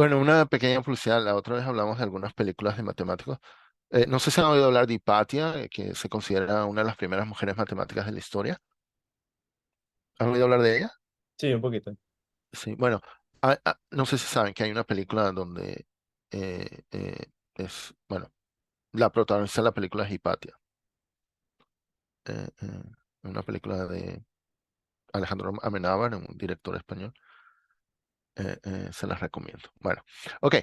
Bueno, una pequeña publicidad. La otra vez hablamos de algunas películas de matemáticos. No sé si han oído hablar de Hipatia, que se considera una de las primeras mujeres matemáticas de la historia. ¿Han oído hablar de ella? Sí, un poquito. Sí. Bueno, no sé si saben que hay una película donde bueno, la protagonista de la película es Hipatia. Una película de Alejandro Amenábar, un director español. Se las recomiendo. Bueno, ok.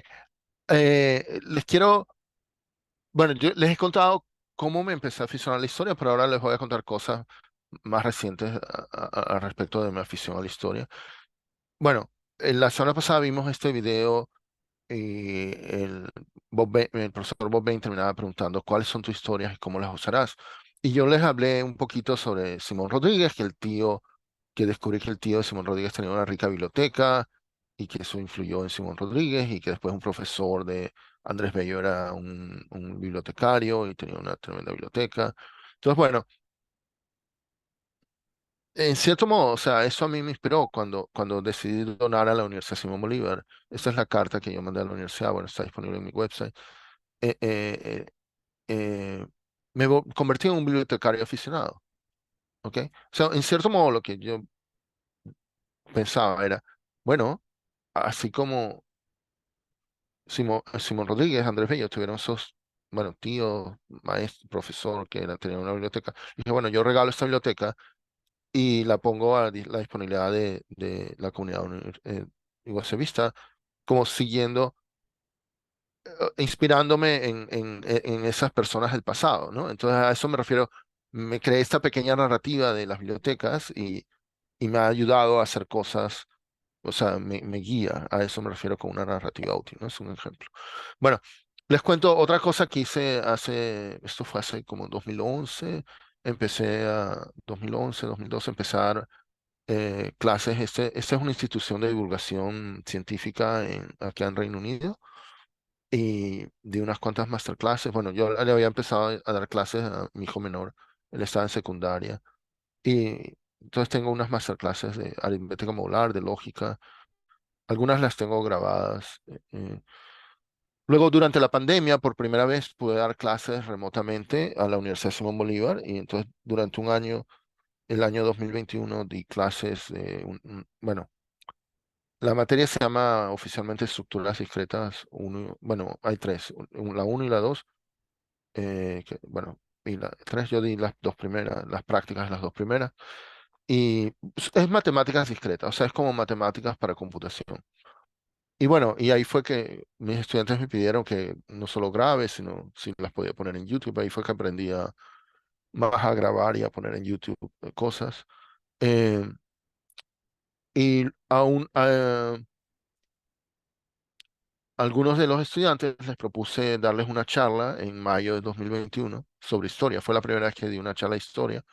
Bueno, yo les he contado cómo me empecé a aficionar a la historia, pero ahora les voy a contar cosas más recientes al respecto de mi afición a la historia. Bueno, en la semana pasada vimos este video y el profesor Bob Bain terminaba preguntando cuáles son tus historias y cómo las usarás. Y yo les hablé un poquito sobre Simón Rodríguez, que descubrí que el tío de Simón Rodríguez tenía una rica biblioteca y que eso influyó en Simón Rodríguez y que después un profesor de Andrés Bello era un bibliotecario y tenía una tremenda biblioteca. Entonces, bueno, en cierto modo, o sea, eso a mí me inspiró cuando decidí donar a la Universidad Simón Bolívar. Esta es la carta que yo mandé a la universidad, bueno, está disponible en mi website. Eh, eh, eh, convertí en un bibliotecario aficionado, ¿ok? O sea, en cierto modo lo que yo pensaba era, bueno, así como Simón Rodríguez, Andrés Bello tuvieron esos, bueno, tío, maestro, profesor que tenía una biblioteca. Dije, bueno, yo regalo esta biblioteca y la pongo a la disponibilidad de la comunidad iguacevista, como siguiendo, inspirándome en esas personas del pasado, ¿no? Entonces a eso me refiero, me creé esta pequeña narrativa de las bibliotecas y me ha ayudado a hacer cosas, o sea, me guía, a eso me refiero con una narrativa útil, ¿no? Es un ejemplo. Bueno, les cuento otra cosa que hice esto fue hace como 2011, 2012, empecé a dar clases. Esta es una institución de divulgación científica acá en Reino Unido y de unas cuantas masterclasses. Bueno, yo le había empezado a dar clases a mi hijo menor, él estaba en secundaria y entonces tengo unas masterclasses de aritmética modular, de lógica, algunas las tengo grabadas. Luego, durante la pandemia, por primera vez pude dar clases remotamente a la Universidad Simón Bolívar y entonces durante un año, el año 2021, di clases bueno, la materia se llama oficialmente estructuras discretas. Bueno, hay tres, la uno y la dos, bueno, y la tres yo di las dos primeras, las prácticas de las dos primeras. Y es matemáticas discretas, o sea, es como matemáticas para computación. Y bueno, y ahí fue que mis estudiantes me pidieron que no solo grabe, sino si las podía poner en YouTube. Ahí fue que aprendí más a grabar y a poner en YouTube cosas. Eh, y aún algunos de los estudiantes les propuse darles una charla en mayo de 2021 sobre historia. Fue la primera vez que di una charla de historia.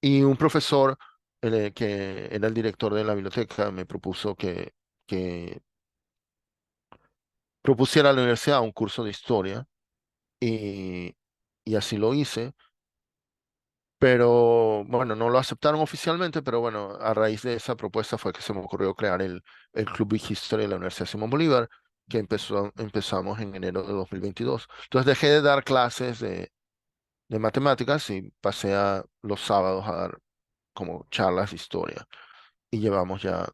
Y un profesor que era el director de la biblioteca me propuso que propusiera a la universidad un curso de historia y, y así lo hice. Pero bueno, no lo aceptaron oficialmente, pero bueno, a raíz de esa propuesta fue que se me ocurrió crear el Club Big History de la Universidad Simón Bolívar, que empezamos en enero de 2022. Entonces dejé de dar clases de matemáticas y pasé a los sábados a dar como charlas de historia. Y llevamos ya,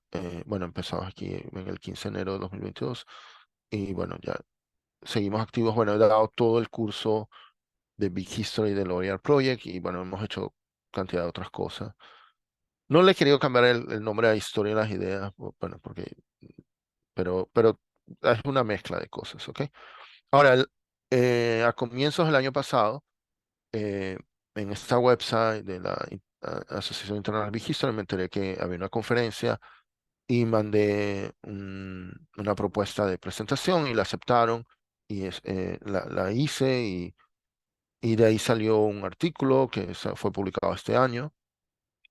bueno, empezamos aquí en el 15 de enero de 2022 y bueno, ya seguimos activos. Bueno, he dado todo el curso de Big History del L'Oreal Project y bueno, hemos hecho cantidad de otras cosas. No le he querido cambiar el nombre a Historia de las Ideas, bueno, pero es una mezcla de cosas, ¿ok? Ahora, a comienzos del año pasado, eh, en esta website de la Asociación Internacional de History me enteré que había una conferencia y mandé una propuesta de presentación y la aceptaron y la hice y de ahí salió un artículo que fue publicado este año.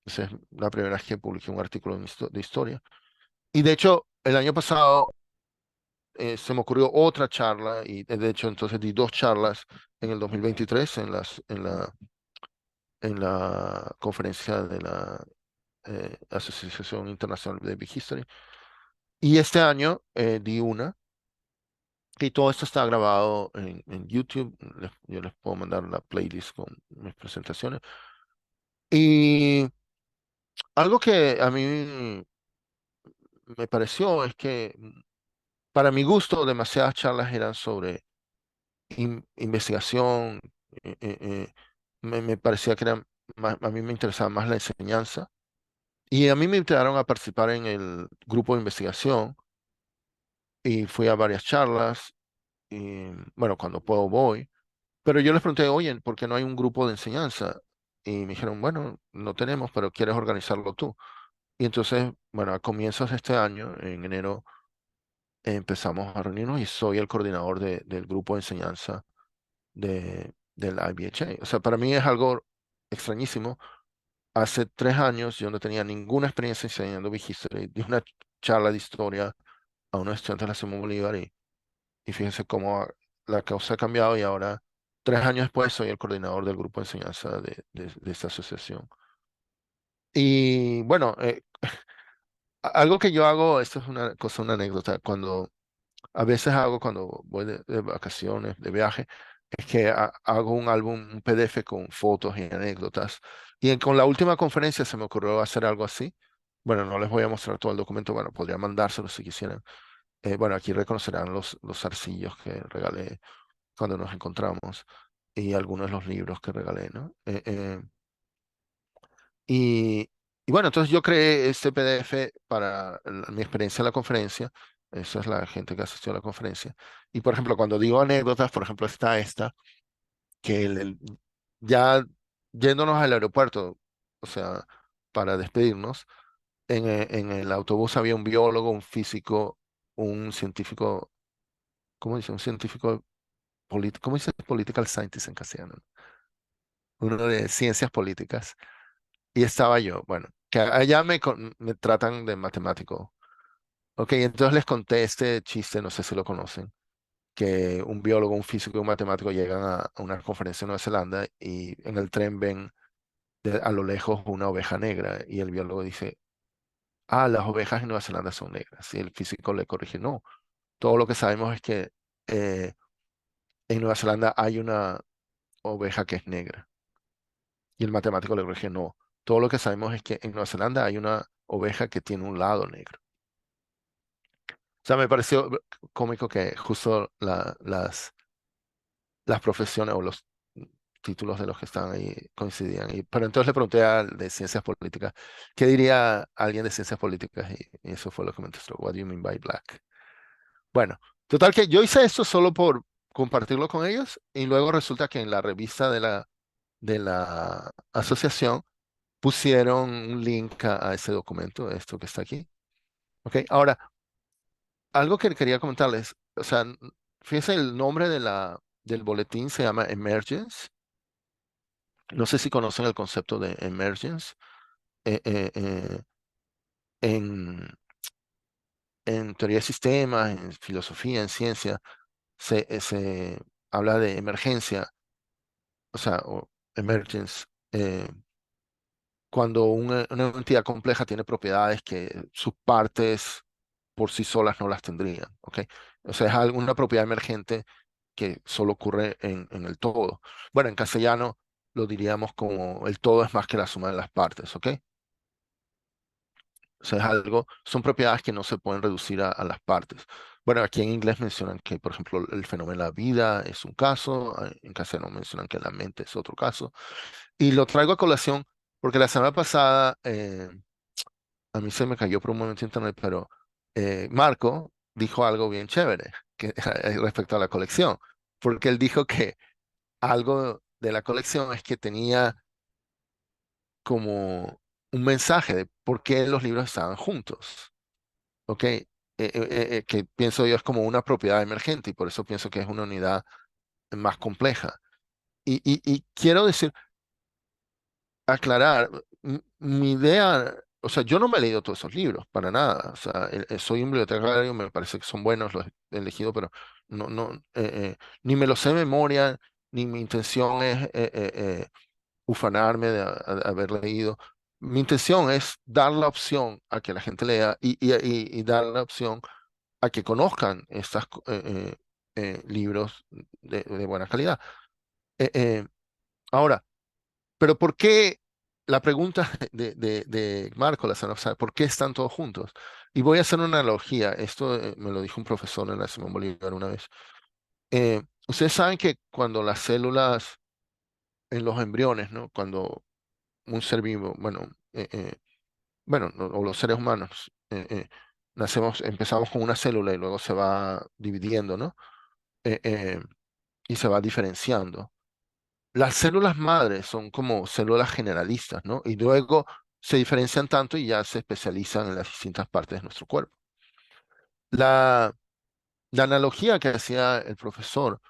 Esa es la primera vez que publiqué un artículo de historia. Y de hecho, el año pasado se me ocurrió otra charla y de hecho entonces di dos charlas en el 2023 en la conferencia de la Asociación Internacional de Big History. Y este año di una. Y todo esto está grabado en YouTube. Yo les puedo mandar la playlist con mis presentaciones. Y algo que a mí me pareció es que, para mi gusto, demasiadas charlas eran sobre investigación. Me parecía que era a mí me interesaba más la enseñanza. Y a mí me invitaron a participar en el grupo de investigación y fui a varias charlas. Y bueno, cuando puedo voy. Pero yo les pregunté, oye, ¿por qué no hay un grupo de enseñanza? Y me dijeron, bueno, no tenemos, pero quieres organizarlo tú. Y entonces, bueno, a comienzos de este año, en enero, empezamos a reunirnos y soy el coordinador del grupo de enseñanza del IBHA. O sea, para mí es algo extrañísimo. Hace 3 años yo no tenía ninguna experiencia enseñando Big History. Di una charla de historia a unos estudiantes de la Simón Bolívar y fíjense cómo la causa ha cambiado y ahora, 3 años después, soy el coordinador del grupo de enseñanza de esta asociación. Y bueno, algo que yo hago, esto es una cosa, una anécdota, a veces hago cuando voy de vacaciones, de viaje, es que hago un álbum, un PDF con fotos y anécdotas. Y con la última conferencia se me ocurrió hacer algo así. Bueno, no les voy a mostrar todo el documento, bueno, podría mandárselo si quisieran. Bueno, aquí reconocerán los arcillos que regalé cuando nos encontramos y algunos de los libros que regalé, ¿no? Y, y bueno, entonces yo creé este PDF para mi experiencia en la conferencia. Esa es la gente que asistió a la conferencia. Y por ejemplo, cuando digo anécdotas, por ejemplo, está esta, que ya yéndonos al aeropuerto, o sea, para despedirnos, en el autobús había un biólogo, un físico, un científico, ¿cómo dice? Un científico político, ¿cómo dice political scientist en castellano? Uno de ciencias políticas. Y estaba yo, bueno, que allá me tratan de matemático. Ok, entonces les conté este chiste, no sé si lo conocen, que un biólogo, un físico y un matemático llegan a una conferencia en Nueva Zelanda y en el tren ven a lo lejos una oveja negra y el biólogo dice, ah, las ovejas en Nueva Zelanda son negras. Y el físico le corrige, no, todo lo que sabemos es que eh, en Nueva Zelanda hay una oveja que es negra. Y el matemático le corrige, no, todo lo que sabemos es que en Nueva Zelanda hay una oveja que tiene un lado negro. O sea, me pareció cómico que justo las profesiones o los títulos de los que estaban ahí coincidían. Pero entonces le pregunté al de ciencias políticas, ¿qué diría alguien de ciencias políticas? Y eso fue lo que me contestó, What do you mean by black? Bueno, total que yo hice esto solo por compartirlo con ellos y luego resulta que en la revista de la asociación pusieron un link a ese documento, esto que está aquí. Ok, ahora, algo que quería comentarles, o sea, fíjense, el nombre del boletín se llama Emergence. No sé si conocen el concepto de Emergence. Eh, eh, eh, en, en teoría de sistemas, en filosofía, en ciencia, se habla de emergencia, o sea, o emergence, cuando una entidad compleja tiene propiedades que sus partes por sí solas no las tendrían, ¿ok? O sea, es alguna propiedad emergente que solo ocurre en el todo. Bueno, en castellano lo diríamos como el todo es más que la suma de las partes, ¿ok? O sea, es algo, son propiedades que no se pueden reducir a las partes. Bueno, aquí en inglés mencionan que, por ejemplo, el fenómeno de la vida es un caso, en castellano mencionan que la mente es otro caso. Y lo traigo a colación porque la semana pasada, a mí se me cayó por un momento internet, pero Marco dijo algo bien chévere respecto a la colección, porque él dijo que algo de la colección es que tenía como un mensaje de por qué los libros estaban juntos, ¿ok? Que pienso yo es como una propiedad emergente y por eso pienso que es una unidad más compleja. Y quiero decir, aclarar, mi idea, o sea, yo no me he leído todos esos libros, para nada. O sea, soy un bibliotecario, me parece que son buenos, los he elegido, pero ni me los sé de memoria, ni mi intención es ufanarme de haber leído. Mi intención es dar la opción a que la gente lea y dar la opción a que conozcan libros de buena calidad. Eh, eh, ahora, pero ¿por qué? La pregunta de Marco la semana pasada, ¿por qué están todos juntos? Y voy a hacer una analogía. Esto me lo dijo un profesor en la Simón Bolívar una vez. Ustedes saben que cuando las células en los embriones, ¿no? Cuando un ser vivo, o los seres humanos, empezamos con una célula y luego se va dividiendo, ¿no? Eh, eh, y se va diferenciando. Las células madres son como células generalistas, ¿no? Y luego se diferencian tanto y ya se especializan en las distintas partes de nuestro cuerpo. La, la analogía que hacía el profesor,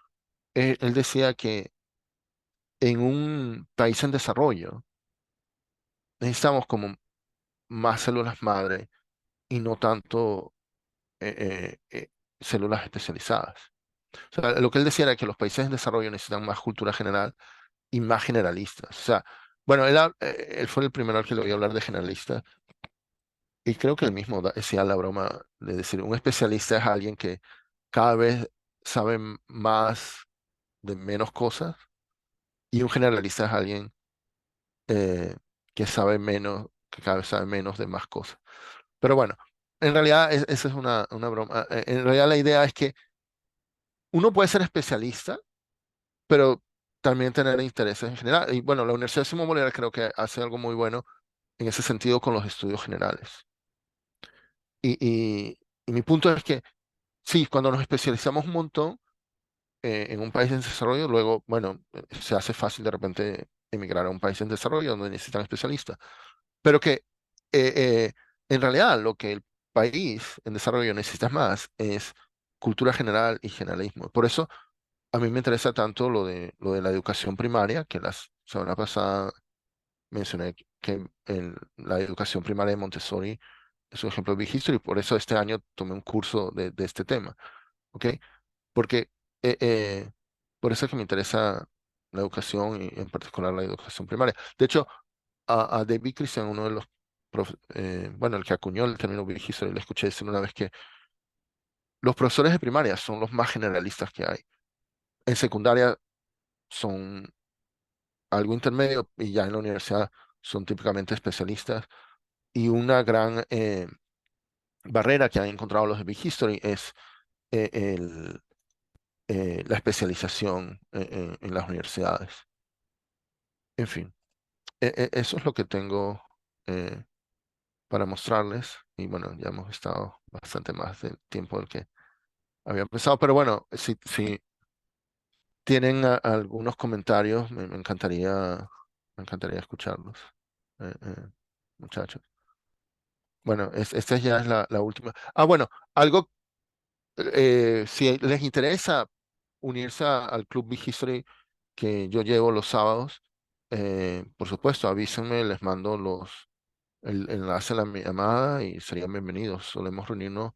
él decía que en un país en desarrollo necesitamos como más células madre y no tanto células especializadas. O sea, lo que él decía era que los países en desarrollo necesitan más cultura general y más generalistas. O sea, bueno, él fue el primero al que le voy a hablar de generalista y creo que él mismo decía la broma de decir, un especialista es alguien que cada vez sabe más de menos cosas y un generalista es alguien eh, que sabe menos, que cada vez sabe menos de más cosas. Pero bueno, en realidad esa es una broma. En realidad la idea es que uno puede ser especialista, pero también tener intereses en general. Y bueno, la Universidad de Simón Bolívar creo que hace algo muy bueno en ese sentido con los estudios generales. Y, y, y mi punto es que sí, cuando nos especializamos un montón en un país en desarrollo, luego, bueno, se hace fácil de repente emigrar a un país en desarrollo donde necesitan especialistas. Pero que en realidad lo que el país en desarrollo necesita más es cultura general y generalismo. Por eso a mí me interesa tanto lo de la educación primaria, que la semana pasada mencioné que la educación primaria de Montessori es un ejemplo de Big History, por eso este año tomé un curso de este tema, ¿ok? Porque eh, eh, por eso es que me interesa la educación y en particular la educación primaria. De hecho, a David Christian, uno de los, bueno, el que acuñó el término Big History, le escuché decir una vez que los profesores de primaria son los más generalistas que hay. En secundaria son algo intermedio y ya en la universidad son típicamente especialistas. Y una gran barrera que han encontrado los de Big History es eh, el, la especialización en las universidades. En fin, eso es lo que tengo eh, para mostrarles. Y bueno, ya hemos estado bastante más del tiempo del que había pensado. Pero bueno, si tienen algunos comentarios, me encantaría escucharlos, muchachos. Bueno, esta ya es la última. Ah, bueno, algo, si les interesa unirse al Club Big History que yo llevo los sábados, por supuesto, avísenme, les mando el enlace a la llamada y serían bienvenidos. Solemos reunirnos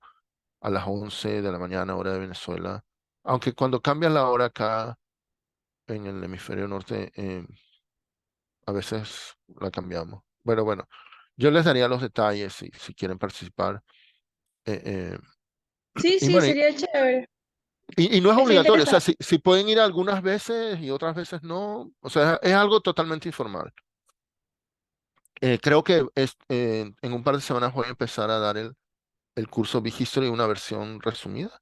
a las 11 de la mañana, hora de Venezuela. Aunque cuando cambia la hora acá en el hemisferio norte, a veces la cambiamos. Bueno, yo les daría los detalles si quieren participar. Eh, eh, Sí, y sí, bueno, sería chévere. y no es Está obligatorio, o sea, interesante. si pueden ir algunas veces y otras veces no, o sea, es algo totalmente informal. Creo que en un par de semanas voy a empezar a dar el curso Big History, una versión resumida.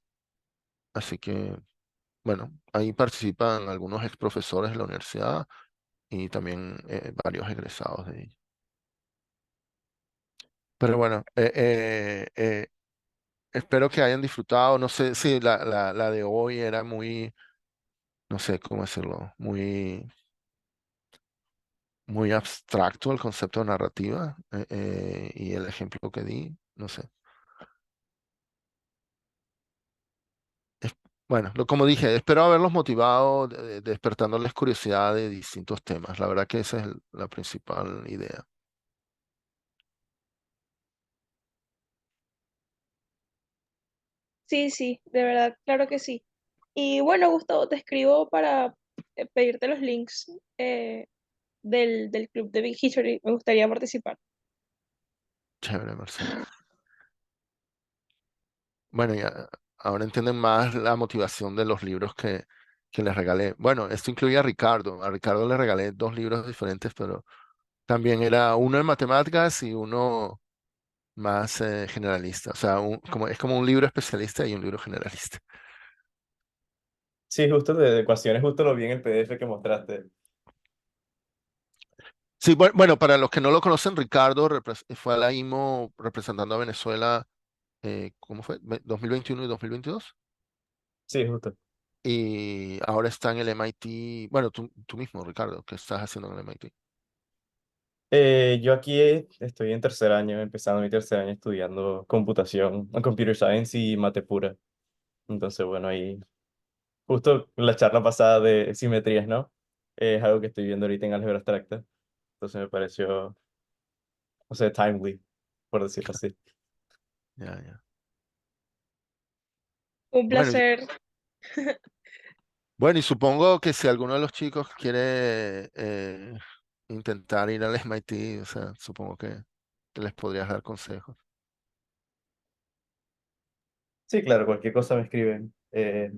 Así que, bueno, ahí participan algunos ex profesores de la universidad y también varios egresados de ella. Pero bueno, espero que hayan disfrutado. No sé si la de hoy era muy, no sé cómo decirlo, muy abstracto el concepto de narrativa y el ejemplo que di, no sé. Es- bueno, como dije, espero haberlos motivado, despertándoles curiosidad de distintos temas. La verdad que esa es la principal idea. Sí, sí, de verdad, claro que sí. Y bueno, Gustavo, te escribo para pedirte los links del club de Big History. Me gustaría participar. Chévere, Marcela. Bueno, ya ahora entienden más la motivación de los libros que les regalé. Bueno, esto incluye a Ricardo. A Ricardo le regalé dos libros diferentes, pero también era uno de matemáticas y uno más generalista. O sea, es como un libro especialista y un libro generalista. Sí, justo de ecuaciones, justo lo vi en el PDF que mostraste. Sí, bueno, para los que no lo conocen, Ricardo fue a la IMO representando a Venezuela, ¿cómo fue? 2021 y 2022. Sí, justo. Y ahora está en el MIT. Bueno, tú mismo, Ricardo, ¿qué estás haciendo en el MIT? Yo aquí estoy en tercer año, empezando mi tercer año estudiando computación, computer science y mate pura. Entonces, bueno, ahí justo la charla pasada de simetrías, ¿no? Es algo que estoy viendo ahorita en álgebra abstracta. Entonces me pareció, o sea, timely, por decirlo así. Ya, ya. Un Bueno, placer. bueno, y supongo que si alguno de los chicos quiere intentar ir al MIT, o sea, supongo que les podrías dar consejos. Sí, claro, cualquier cosa me escriben.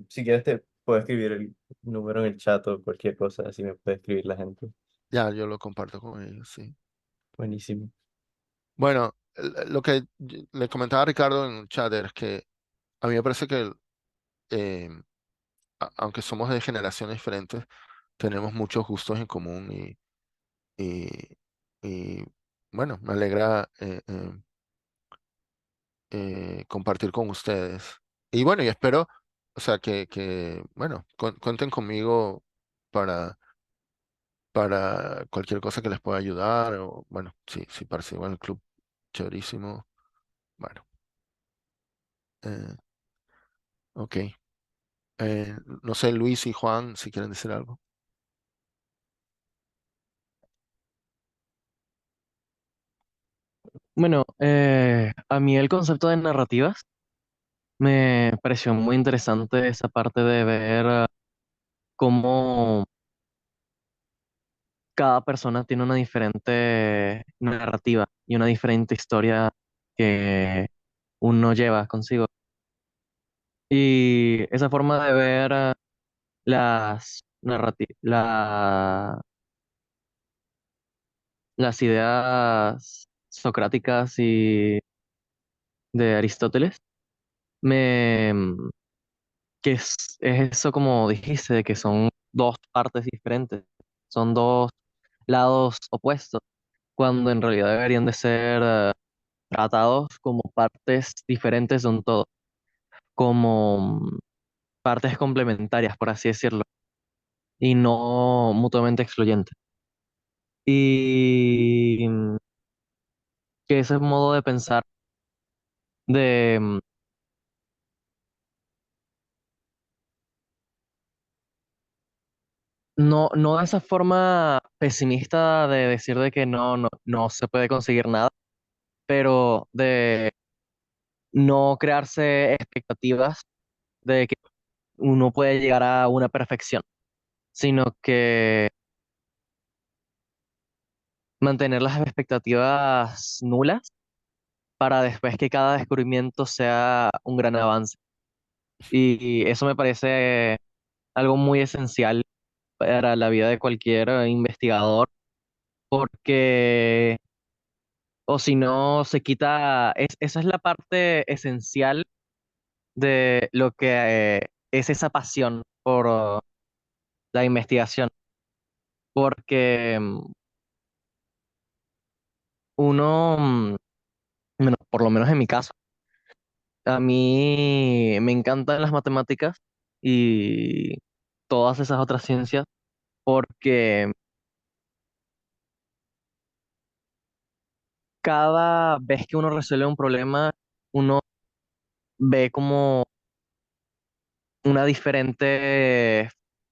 Si quieres te puedo escribir el número en el chat o cualquier cosa, así me puede escribir la gente. Ya, yo lo comparto con ellos, sí. Buenísimo. Bueno, lo que le comentaba a Ricardo en el chat es que a mí me parece que eh, aunque somos de generaciones diferentes, tenemos muchos gustos en común y, y, bueno, me alegra compartir con ustedes. Y bueno, y espero, o sea, bueno, cuenten conmigo para, para cualquier cosa que les pueda ayudar, o bueno, si participan en el club, chéverísimo. Bueno, eh, ok. No sé, Luis y Juan, si quieren decir algo. Bueno, a mí el concepto de narrativas me pareció muy interesante esa parte de ver cómo cada persona tiene una diferente narrativa y una diferente historia que uno lleva consigo. Y esa forma de ver las ideas socráticas y de Aristóteles, me, que es eso como dijiste, de que son dos partes diferentes, son dos lados opuestos, cuando en realidad deberían de ser tratados como partes diferentes de un todo, como partes complementarias, por así decirlo, y no mutuamente excluyentes. Y que ese modo de pensar de no de esa forma pesimista de decir de que no se puede conseguir nada, pero de no crearse expectativas de que uno puede llegar a una perfección, sino que mantener las expectativas nulas para después que cada descubrimiento sea un gran avance. Y eso me parece algo muy esencial para la vida de cualquier investigador, porque o si no se quita, esa es la parte esencial de lo que es esa pasión por la investigación, porque uno, bueno, por lo menos en mi caso, a mí me encantan las matemáticas y todas esas otras ciencias porque cada vez que uno resuelve un problema, uno ve como una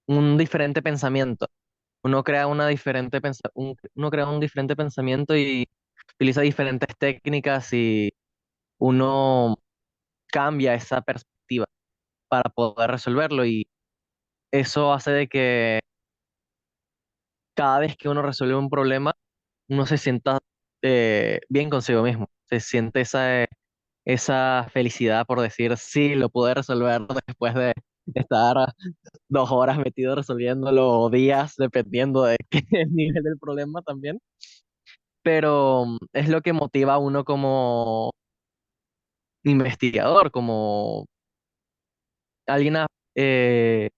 un diferente pensamiento. Uno crea uno crea un diferente pensamiento y utiliza diferentes técnicas y uno cambia esa perspectiva para poder resolverlo y eso hace de que cada vez que uno resuelve un problema, uno se sienta bien consigo mismo, se siente esa felicidad por decir, sí, lo pude resolver después de estar 2 horas metido resolviéndolo o días, dependiendo de qué nivel del problema también. Pero es lo que motiva a uno como investigador, como alguien, eh,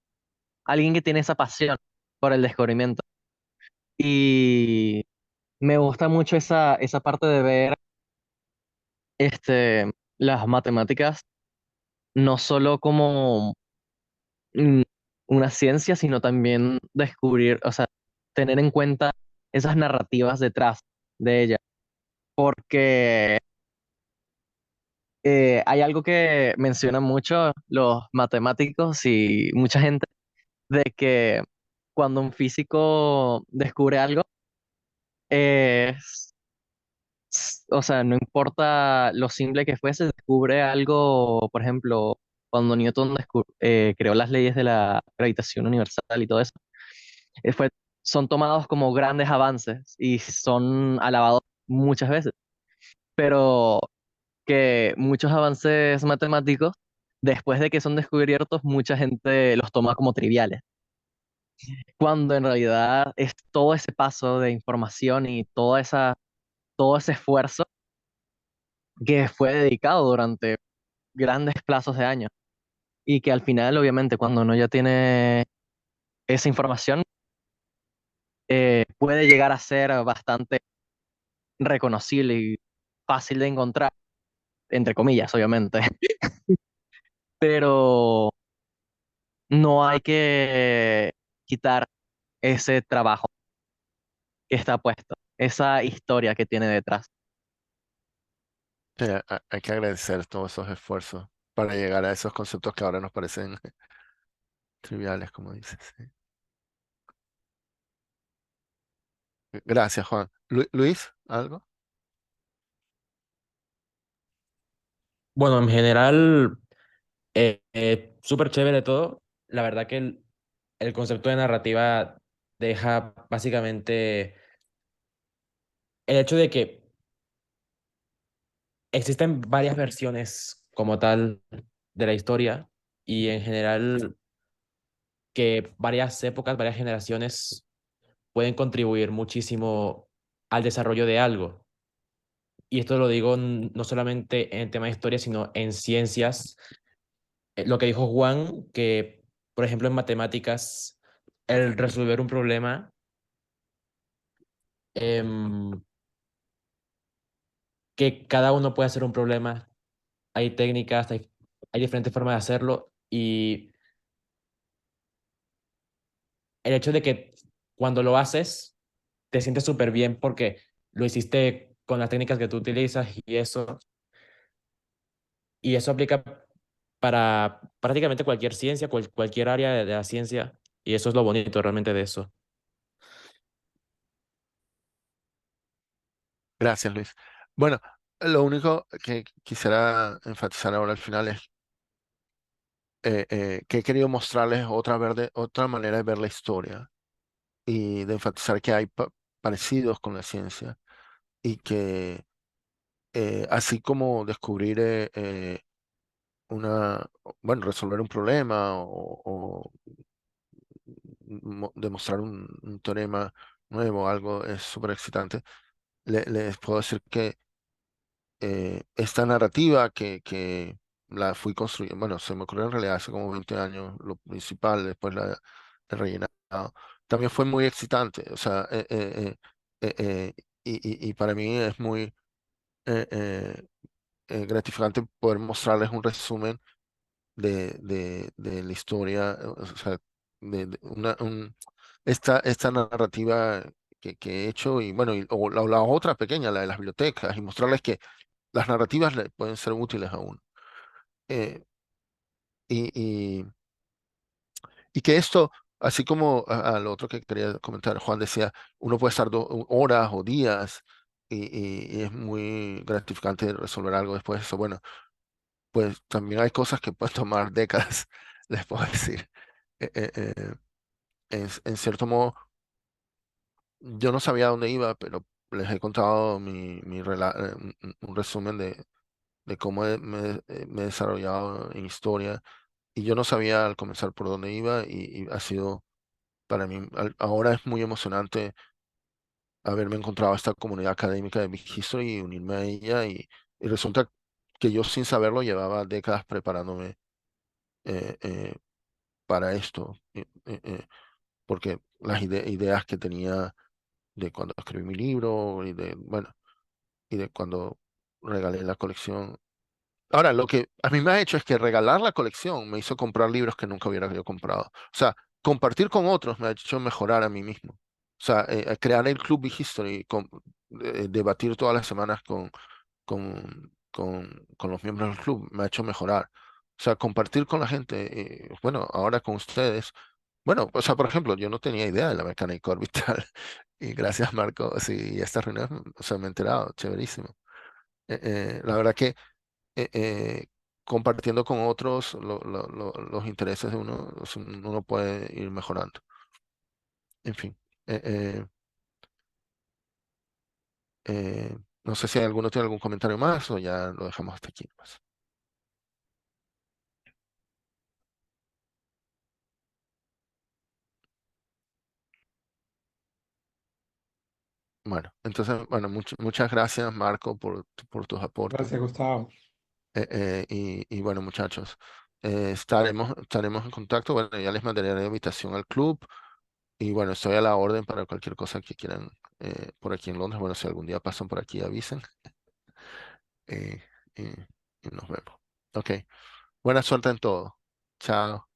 alguien que tiene esa pasión por el descubrimiento. Y me gusta mucho esa parte de ver las matemáticas no solo como mm, una ciencia, sino también descubrir, o sea, tener en cuenta esas narrativas detrás de ella. Porque hay algo que mencionan mucho los matemáticos y mucha gente, de que cuando un físico descubre algo, es, o sea, no importa lo simple que fuese, descubre algo, por ejemplo, cuando Newton creó las leyes de la gravitación universal y todo eso, eh, fue, son tomados como grandes avances y son alabados muchas veces, pero que muchos avances matemáticos, después de que son descubiertos, mucha gente los toma como triviales, cuando en realidad es todo ese paso de información y todo ese esfuerzo que fue dedicado durante grandes plazos de años y que al final, obviamente, cuando uno ya tiene esa información, puede llegar a ser bastante reconocible y fácil de encontrar, entre comillas, obviamente, pero no hay que quitar ese trabajo que está puesto, esa historia que tiene detrás. Sí, hay que agradecer todos esos esfuerzos para llegar a esos conceptos que ahora nos parecen triviales, como dices. Sí. Gracias, Juan. Luis, ¿algo? Bueno, en general, súper chévere todo. La verdad que el concepto de narrativa deja básicamente el hecho de que existen varias versiones como tal de la historia y en general que varias épocas, varias generaciones pueden contribuir muchísimo al desarrollo de algo. Y esto lo digo no solamente en el tema de historia, sino en ciencias. Lo que dijo Juan, que por ejemplo en matemáticas, el resolver un problema, em, que cada uno puede hacer un problema, hay técnicas, hay diferentes formas de hacerlo y el hecho de que cuando lo haces, te sientes súper bien porque lo hiciste con las técnicas que tú utilizas y eso aplica para prácticamente cualquier ciencia, cualquier área de la ciencia y eso es lo bonito realmente de eso. Gracias, Luis. Bueno, lo único que quisiera enfatizar ahora al final es que he querido mostrarles otra manera de ver la historia y de enfatizar que hay parecidos con la ciencia y que así como descubrir bueno, resolver un problema o demostrar un teorema nuevo, algo es súper excitante, les puedo decir que esta narrativa que la fui construyendo, bueno, se me ocurrió en realidad hace como 20 años, lo principal, después la he rellenado, también fue muy excitante, o sea, y para mí es muy eh, eh, gratificante poder mostrarles un resumen de la historia, o sea, de esta narrativa que he hecho y bueno, o la otra pequeña, la de las bibliotecas, y mostrarles que las narrativas le pueden ser útiles a uno. Eh, y, y, y que esto, así como a lo otro que quería comentar, Juan decía, uno puede estar horas o días y es muy gratificante resolver algo después de eso. Bueno, pues también hay cosas que pueden tomar décadas, les puedo decir. Eh, eh, eh, en cierto modo, yo no sabía a dónde iba, pero les he contado un resumen de cómo me he desarrollado en historia. Y yo no sabía al comenzar por dónde iba y ha sido para mí, ahora es muy emocionante haberme encontrado esta comunidad académica de Big History y unirme a ella y resulta que yo sin saberlo llevaba décadas preparándome eh, eh, para esto, porque las ideas que tenía de cuando escribí mi libro y de, bueno, y de cuando regalé la colección. Ahora, lo que a mí me ha hecho es que regalar la colección me hizo comprar libros que nunca hubiera yo comprado. O sea, compartir con otros me ha hecho mejorar a mí mismo. O sea, crear el Club Big History, debatir todas las semanas con los miembros del club me ha hecho mejorar. O sea, compartir con la gente, bueno, ahora con ustedes. Bueno, o sea, por ejemplo, yo no tenía idea de la mecánica orbital y gracias, Marco, sí, y esta reunión, o sea, me he enterado, chéverísimo. La verdad que eh, eh, compartiendo con otros los intereses de uno, o sea, uno puede ir mejorando. En fin, eh, eh, no sé si alguno tiene algún comentario más o ya lo dejamos hasta aquí, pues. Bueno, entonces, bueno, muchas gracias, Marco, por tus aportes. Gracias, Gustavo. Y bueno, muchachos, estaremos en contacto. Bueno, ya les mandaré la invitación al club. Y bueno, estoy a la orden para cualquier cosa que quieran por aquí en Londres. Bueno, si algún día pasan por aquí, avisen. eh, y, y nos vemos. Ok, buena suerte en todo. Chao.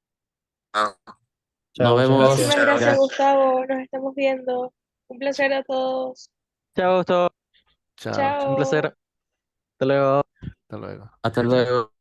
Chao, Nos muchas vemos. gracias. Muchísimas gracias, Gracias. Gustavo. Nos estamos viendo. Un placer a todos. Chao, Gustavo. Chao, Un chao. Chao. placer. Hasta luego. Hasta luego. Hasta luego.